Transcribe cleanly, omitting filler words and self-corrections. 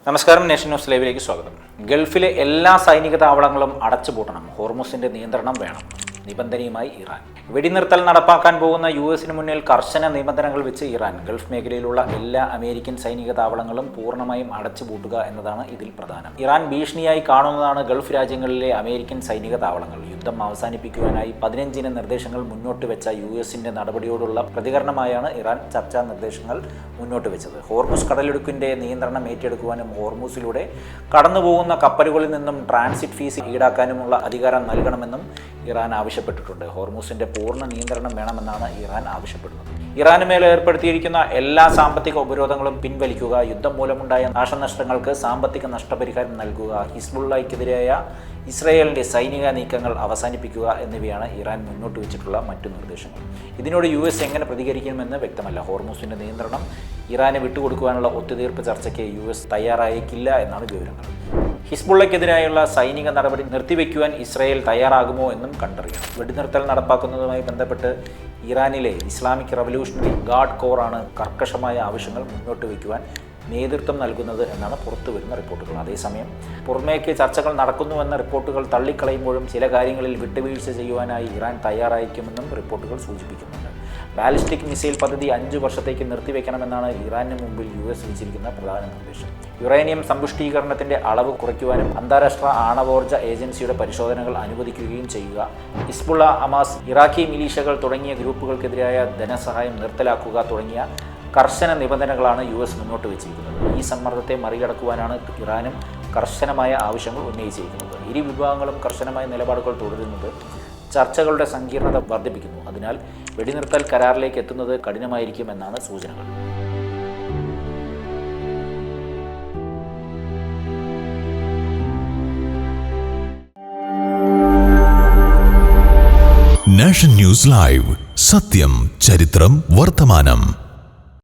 നമസ്കാരം, nation news ലൈവിലേക്ക് സ്വാഗതം. ഗൾഫിലെ എല്ലാ സൈനിക താവളങ്ങളും അടച്ചുപൂട്ടണം, ഹോർമുസിന്റെ നിയന്ത്രണം വേണം, നിബന്ധനയുമായി ഇറാൻ. വെടിനിർത്തൽ നടപ്പാക്കാൻ പോകുന്ന യുഎസിന് മുന്നിൽ കർശന നിബന്ധനകൾ വെച്ച് ഇറാൻ. ഗൾഫ് മേഖലയിലുള്ള എല്ലാ അമേരിക്കൻ സൈനിക താവളങ്ങളും പൂർണ്ണമായും അടച്ചുപൂട്ടുക എന്നതാണ് ഇതിൽ പ്രധാനം. ഇറാൻ ഭീഷണിയായി കാണുന്നതാണ് ഗൾഫ് രാജ്യങ്ങളിലെ അമേരിക്കൻ സൈനിക താവളങ്ങൾ. യുദ്ധം അവസാനിപ്പിക്കുവാനായി 15 നിർദ്ദേശങ്ങൾ മുന്നോട്ട് വെച്ച യുഎസിന്റെ നടപടിയോടുള്ള പ്രതികരണമായാണ് ഇറാൻ ചർച്ചാ നിർദ്ദേശങ്ങൾ മുന്നോട്ട് വെച്ചത്. ഹോർമുസ് കടലിടുക്കിന്റെ നിയന്ത്രണം ഏറ്റെടുക്കുവാനും ഹോർമുസിലൂടെ കടന്നുപോകുന്ന കപ്പലുകളിൽ നിന്നും ട്രാൻസിറ്റ് ഫീസ് ഈടാക്കാനുമുള്ള അധികാരം നൽകണമെന്നും ഇറാൻ ആവശ്യപ്പെട്ടിട്ടുണ്ട്. ഹോർമുസിന്റെ പൂർണ്ണ നിയന്ത്രണം വേണമെന്നാണ് ഇറാൻ ആവശ്യപ്പെടുന്നത്. ഇറാന് മേൽ ഏർപ്പെടുത്തിയിരിക്കുന്ന എല്ലാ സാമ്പത്തിക ഉപരോധങ്ങളും പിൻവലിക്കുക, യുദ്ധം മൂലമുണ്ടായ നാശനഷ്ടങ്ങൾക്ക് സാമ്പത്തിക നഷ്ടപരിഹാരം നൽകുക, ഹിസ്ബുള്ളയ്ക്കെതിരായ ഇസ്രായേലിന്റെ സൈനിക നീക്കങ്ങൾ അവസാനിപ്പിക്കുക എന്നിവയാണ് ഇറാൻ മുന്നോട്ട് വെച്ചിട്ടുള്ള മറ്റു നിർദ്ദേശങ്ങൾ. ഇതിനോട് യുഎസ് എങ്ങനെ പ്രതികരിക്കുമെന്ന് വ്യക്തമല്ല. ഹോർമുസിന്റെ നിയന്ത്രണം ഇറാന് വിട്ടുകൊടുക്കുവാനുള്ള ഒത്തുതീർപ്പ് ചർച്ചയ്ക്ക് യുഎസ് തയ്യാറായേക്കില്ല എന്നാണ് വിവരങ്ങൾ. ഹിസ്ബുള്ളയ്ക്കെതിരായുള്ള സൈനിക നടപടി നിർത്തിവെക്കുവാൻ ഇസ്രായേൽ തയ്യാറാകുമോ എന്നും കണ്ടറിയണം. വെടിനിർത്തൽ നടപ്പാക്കുന്നതുമായി ബന്ധപ്പെട്ട് ഇറാനിലെ ഇസ്ലാമിക് റവല്യൂഷണറി ഗാർഡ് കോറാണ് കർക്കശമായ ആവശ്യങ്ങൾ മുന്നോട്ട് വയ്ക്കുവാൻ നേതൃത്വം നൽകുന്നത് എന്നാണ് പുറത്തുവരുന്ന റിപ്പോർട്ടുകൾ. അതേസമയം പുറമേക്ക് ചർച്ചകൾ നടക്കുന്നുവെന്ന റിപ്പോർട്ടുകൾ തള്ളിക്കളയുമ്പോഴും ചില കാര്യങ്ങളിൽ വിട്ടുവീഴ്ച ചെയ്യുവാനായി ഇറാൻ തയ്യാറായിരിക്കുമെന്നും റിപ്പോർട്ടുകൾ സൂചിപ്പിക്കുന്നുണ്ട്. ബാലിസ്റ്റിക് മിസൈൽ പദ്ധതി 5 വർഷത്തേക്ക് നിർത്തിവെക്കണമെന്നാണ് ഇറാന് മുമ്പിൽ യുഎസ് വെച്ചിരിക്കുന്ന പ്രധാന നിർദ്ദേശം. യുറേനിയം സമ്പുഷ്ടീകരണത്തിന്റെ അളവ് കുറയ്ക്കുവാനും അന്താരാഷ്ട്ര ആണവോർജ്ജ ഏജൻസിയുടെ പരിശോധനകൾ അനുവദിക്കുകയും ചെയ്യുക, ഹിസ്ബുള്ള, ഹമാസ്, ഇറാഖി മിലീഷ്യകൾ തുടങ്ങിയ ഗ്രൂപ്പുകൾക്കെതിരായ ധനസഹായം നിർത്തലാക്കുക തുടങ്ങിയ കർശന നിബന്ധനകളാണ് യുഎസ് മുന്നോട്ട് വെച്ചിരിക്കുന്നത്. ഈ സമ്മർദ്ദത്തെ മറികടക്കുവാനാണ് ഇറാനും കർശനമായ ആവശ്യങ്ങൾ ഉന്നയിച്ചിരിക്കുന്നത്. ഇരു വിഭാഗങ്ങളും കർശനമായ നിലപാടുകൾ തുടരുന്നത് ചർച്ചകളുടെ സങ്കീർണത വർദ്ധിപ്പിക്കുന്നു. അതിനാൽ വെടിനിർത്തൽ കരാറിലേക്ക് എത്തുന്നത് കഠിനമായിരിക്കുമെന്നാണ് സൂചനകൾ. നാഷൻ ന്യൂസ് ലൈവ്, സത്യം, ചരിത്രം, വർത്തമാനം.